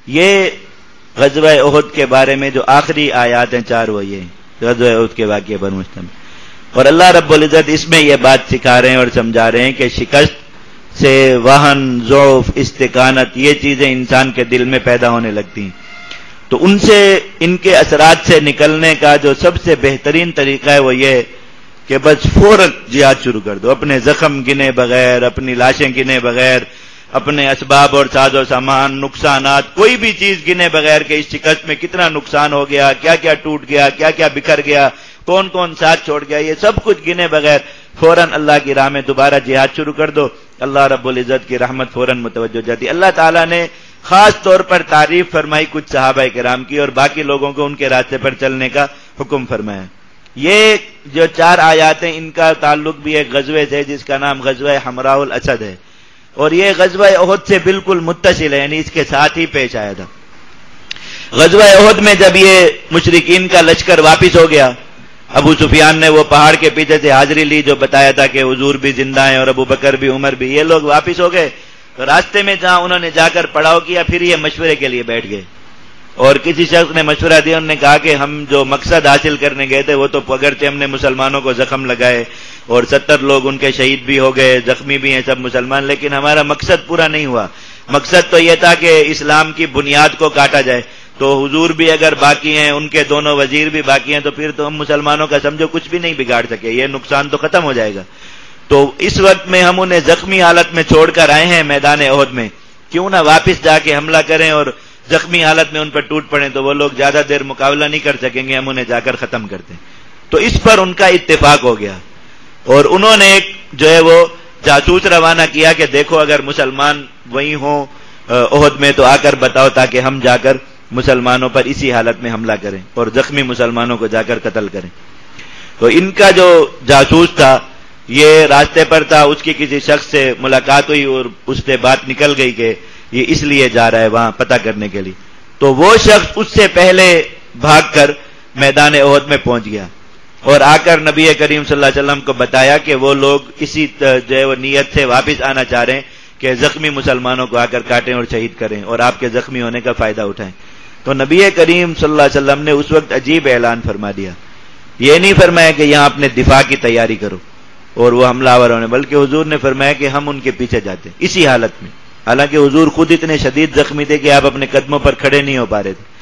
یہ غزوہ احد کے بارے میں جو آخری آیات ہیں 4 وہ یہ غزوہ احد کے واقعے پر مشتمل، اور اللہ رب العزت اس میں یہ بات سکھا رہے ہیں اور سمجھا رہے ہیں کہ شکست سے وہن، ضعف، استقامت یہ چیزیں انسان کے دل میں پیدا ہونے لگتی ہیں، تو ان سے، ان کے اثرات سے نکلنے کا جو سب سے بہترین طریقہ ہے وہ یہ ہے کہ بس فوراً جہاد شروع کر دو، اپنے زخم گنے بغیر، اپنی لاشیں گنے بغیر، اپنے اسباب اور ساز و سامان، نقصانات، کوئی بھی چیز گنے بغیر کہ اس شکست میں کتنا نقصان ہو گیا، کیا کیا ٹوٹ گیا، کیا کیا بکھر گیا، کون کون ساتھ چھوڑ گیا، یہ سب کچھ گنے بغیر فوراً اللہ کی راہ میں دوبارہ جہاد شروع کر دو، اللہ رب العزت کی رحمت فوراً متوجہ ہو جاتی ہے۔ اللہ تعالیٰ نے خاص طور پر تعریف فرمائی کچھ صحابہ کرام کی اور باقی لوگوں کو ان کے راستے پر چلنے کا حکم فرمایا۔ یہ جو 4 آیات ہیں ان کا تعلق بھی ایک غزوے سے جس کا نام غزوہ حمراء الاسد ہے، اور یہ غزوہ احد سے بالکل متصل ہے، یعنی اس کے ساتھ ہی پیش آیا تھا۔ غزوہ احد میں جب یہ مشرکین کا لشکر واپس ہو گیا، ابو سفیان نے وہ پہاڑ کے پیچھے سے حاضری لی جو بتایا تھا کہ حضور بھی زندہ ہیں اور ابو بکر بھی، عمر بھی، یہ لوگ واپس ہو گئے، تو راستے میں جہاں انہوں نے جا کر پڑاؤ کیا، پھر یہ مشورے کے لیے بیٹھ گئے، اور کسی شخص نے مشورہ دیا، انہوں نے کہا کہ ہم جو مقصد حاصل کرنے گئے تھے وہ تو اگرچہ ہم نے مسلمانوں کو زخم لگائے اور 70 لوگ ان کے شہید بھی ہو گئے، زخمی بھی ہیں سب مسلمان، لیکن ہمارا مقصد پورا نہیں ہوا۔ مقصد تو یہ تھا کہ اسلام کی بنیاد کو کاٹا جائے، تو حضور بھی اگر باقی ہیں، ان کے دونوں وزیر بھی باقی ہیں، تو پھر تو ہم مسلمانوں کا سمجھو کچھ بھی نہیں بگاڑ سکے، یہ نقصان تو ختم ہو جائے گا۔ تو اس وقت میں ہم انہیں زخمی حالت میں چھوڑ کر آئے ہیں میدان احد میں، کیوں نہ واپس جا کے حملہ کریں اور زخمی حالت میں ان پر ٹوٹ پڑیں، تو وہ لوگ زیادہ دیر مقابلہ نہیں کر سکیں گے، ہم انہیں جا کر ختم کرتے ہیں۔ تو اس پر ان کا اتفاق ہو گیا، اور انہوں نے ایک جو ہے وہ جاسوس روانہ کیا کہ دیکھو اگر مسلمان وہیں ہوں احد میں تو آ کر بتاؤ، تاکہ ہم جا کر مسلمانوں پر اسی حالت میں حملہ کریں اور زخمی مسلمانوں کو جا کر قتل کریں۔ تو ان کا جو جاسوس تھا یہ راستے پر تھا، اس کی کسی شخص سے ملاقات ہوئی اور اس سے بات نکل گئی کہ یہ اس لیے جا رہا ہے وہاں پتہ کرنے کے لیے، تو وہ شخص اس سے پہلے بھاگ کر میدان احد میں پہنچ گیا اور آ کر نبی کریم صلی اللہ علیہ وسلم کو بتایا کہ وہ لوگ اسی جو ہے وہ نیت سے واپس آنا چاہ رہے ہیں کہ زخمی مسلمانوں کو آ کر کاٹیں اور شہید کریں اور آپ کے زخمی ہونے کا فائدہ اٹھائیں۔ تو نبی کریم صلی اللہ علیہ وسلم نے اس وقت عجیب اعلان فرما دیا، یہ نہیں فرمایا کہ یہاں اپنے دفاع کی تیاری کرو اور وہ حملہ آور ہونے، بلکہ حضور نے فرمایا کہ ہم ان کے پیچھے جاتے ہیں اسی حالت میں، حالانکہ حضور خود اتنے شدید زخمی تھے کہ آپ اپنے قدموں پر کھڑے نہیں ہو پا رہے تھے،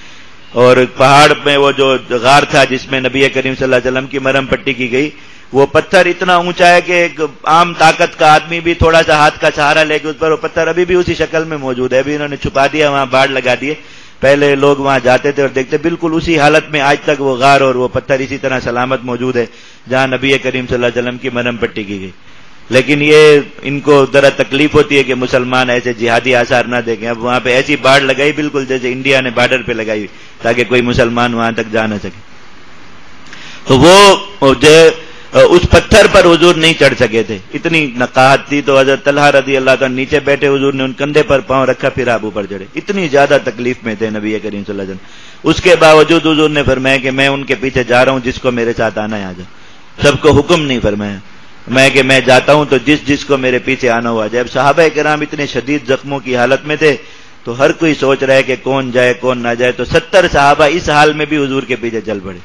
اور پہاڑ میں وہ جو غار تھا جس میں نبی کریم صلی اللہ علیہ وسلم کی مرہم پٹی کی گئی، وہ پتھر اتنا اونچا ہے کہ ایک عام طاقت کا آدمی بھی تھوڑا سا ہاتھ کا سہارا لے کے اس پر، وہ پتھر ابھی بھی اسی شکل میں موجود ہے، ابھی انہوں نے چھپا دیا، وہاں باڑ لگا دیے، پہلے لوگ وہاں جاتے تھے اور دیکھتے بالکل اسی حالت میں آج تک وہ غار اور وہ پتھر اسی طرح سلامت موجود ہے جہاں نبی کریم صلی اللہ علیہ وسلم کی مرہم پٹی کی گئی۔ لیکن یہ ان کو ذرا تکلیف ہوتی ہے کہ مسلمان ایسے جہادی آثار نہ دیکھیں، اب وہاں پہ ایسی باڑ لگائی بالکل جیسے انڈیا نے بارڈر پہ لگائی تاکہ کوئی مسلمان وہاں تک جا نہ سکے، تو وہ جو اس پتھر پر حضور نہیں چڑھ سکے تھے، اتنی نقاہت تھی، تو حضرت طلحہ رضی اللہ تعالیٰ نیچے بیٹھے، حضور نے ان کندھے پر پاؤں رکھا، پھر آپ اوپر چڑھے، اتنی زیادہ تکلیف میں تھے نبی کریم صلی اللہ علیہ وسلم۔ اس کے باوجود حضور نے فرمایا کہ میں ان کے پیچھے جا رہا ہوں، جس کو میرے ساتھ آنا ہے آ جا، سب کو حکم نہیں فرمایا، میں کہ میں جاتا ہوں تو جس کو میرے پیچھے آنا ہوا جائے۔ اب صحابہ کرام اتنے شدید زخموں کی حالت میں تھے تو ہر کوئی سوچ رہا ہے کہ کون جائے کون نہ جائے، تو 70 صحابہ اس حال میں بھی حضور کے پیچھے چل پڑے،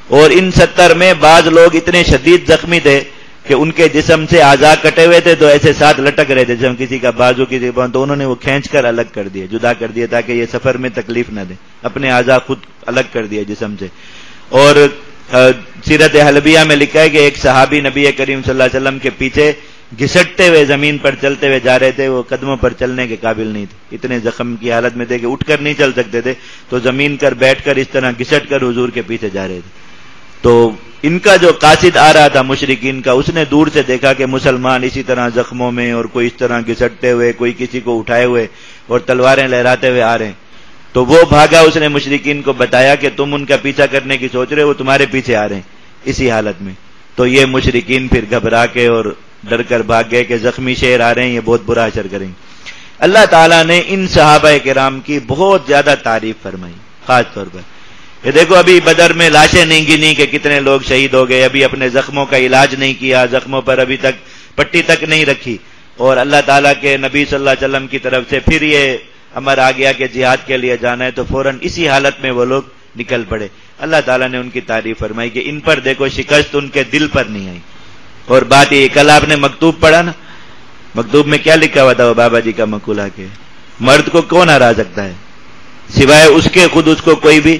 اور ان 70 میں بعض لوگ اتنے شدید زخمی تھے کہ ان کے جسم سے اعضاء کٹے ہوئے تھے تو ایسے ساتھ لٹک رہے تھے، جب کسی کا بازو کسی کا، تو انہوں نے وہ کھینچ کر الگ کر دیے، جدا کر دیے تاکہ یہ سفر میں تکلیف نہ دے، اپنے اعضاء خود الگ کر دیے جسم سے۔ اور سیرت حلبیہ میں لکھا ہے کہ ایک صحابی نبی کریم صلی اللہ علیہ وسلم کے پیچھے گھسٹتے ہوئے زمین پر چلتے ہوئے جا رہے تھے، وہ قدموں پر چلنے کے قابل نہیں تھے، اتنے زخم کی حالت میں تھے کہ اٹھ کر نہیں چل سکتے تھے، تو زمین پر بیٹھ کر اس طرح گھسٹ کر حضور کے پیچھے جا رہے تھے۔ تو ان کا جو قاصد آ رہا تھا مشرکین کا، اس نے دور سے دیکھا کہ مسلمان اسی طرح زخموں میں اور کوئی اس طرح گھسٹتے ہوئے، کوئی کسی کو اٹھائے ہوئے اور تلواریں لہراتے ہوئے آ رہے ہیں، تو وہ بھاگا، اس نے مشرکین کو بتایا کہ تم ان کا پیچھا کرنے کی سوچ رہے ہو، وہ تمہارے پیچھے آ رہے ہیں اسی حالت میں۔ تو یہ مشرکین پھر گھبرا کے اور ڈر کر بھاگ گئے کہ زخمی شیر آ رہے ہیں، یہ بہت برا اثر کریں گے۔ اللہ تعالیٰ نے ان صحابہ کرام کی بہت زیادہ تعریف فرمائی، خاص طور پر یہ دیکھو ابھی بدر میں لاشیں نہیں گنی کہ کتنے لوگ شہید ہو گئے، ابھی اپنے زخموں کا علاج نہیں کیا، زخموں پر ابھی تک پٹی تک نہیں رکھی، اور اللہ تعالیٰ کے نبی صلی اللہ علیہ وسلم کی طرف سے پھر یہ امر آ گیا کہ جہاد کے لیے جانا ہے تو فوراً اسی حالت میں وہ لوگ نکل پڑے. اللہ تعالیٰ نے ان کی تعریف فرمائی کہ ان پر دیکھو شکست ان کے دل پر نہیں آئی. اور بات یہ کل آپ نے مکتوب پڑھا نا, مکتوب میں کیا لکھا ہوا تھا وہ بابا جی کا مقولہ کہ مرد کو کون ہرا سکتا ہے سوائے اس کے, خود اس کو کوئی بھی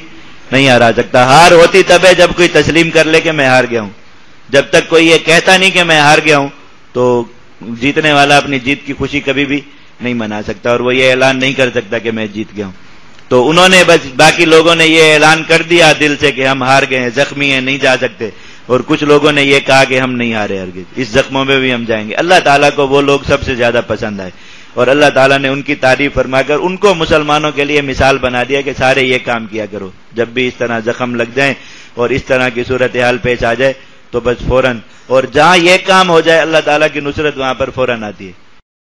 نہیں ہرا سکتا. ہار ہوتی تب ہے جب کوئی تسلیم کر لے کہ میں ہار گیا ہوں. جب تک کوئی یہ کہتا نہیں کہ میں ہار گیا ہوں تو جیتنے والا اپنی جیت کی خوشی کبھی بھی نہیں منا سکتا, اور وہ یہ اعلان نہیں کر سکتا کہ میں جیت گیا ہوں. تو انہوں نے بس, باقی لوگوں نے یہ اعلان کر دیا دل سے کہ ہم ہار گئے ہیں, زخمی ہیں, نہیں جا سکتے, اور کچھ لوگوں نے یہ کہا کہ ہم نہیں ہارے ہرگز, اس زخموں میں بھی ہم جائیں گے. اللہ تعالیٰ کو وہ لوگ سب سے زیادہ پسند آئے, اور اللہ تعالیٰ نے ان کی تعریف فرما کر ان کو مسلمانوں کے لیے مثال بنا دیا کہ سارے یہ کام کیا کرو. جب بھی اس طرح زخم لگ جائیں اور اس طرح کی صورتحال پیش آ جائے تو بس فوراً, اور جہاں یہ کام ہو جائے اللہ تعالیٰ کی نصرت وہاں پر فوراً آتی ہے.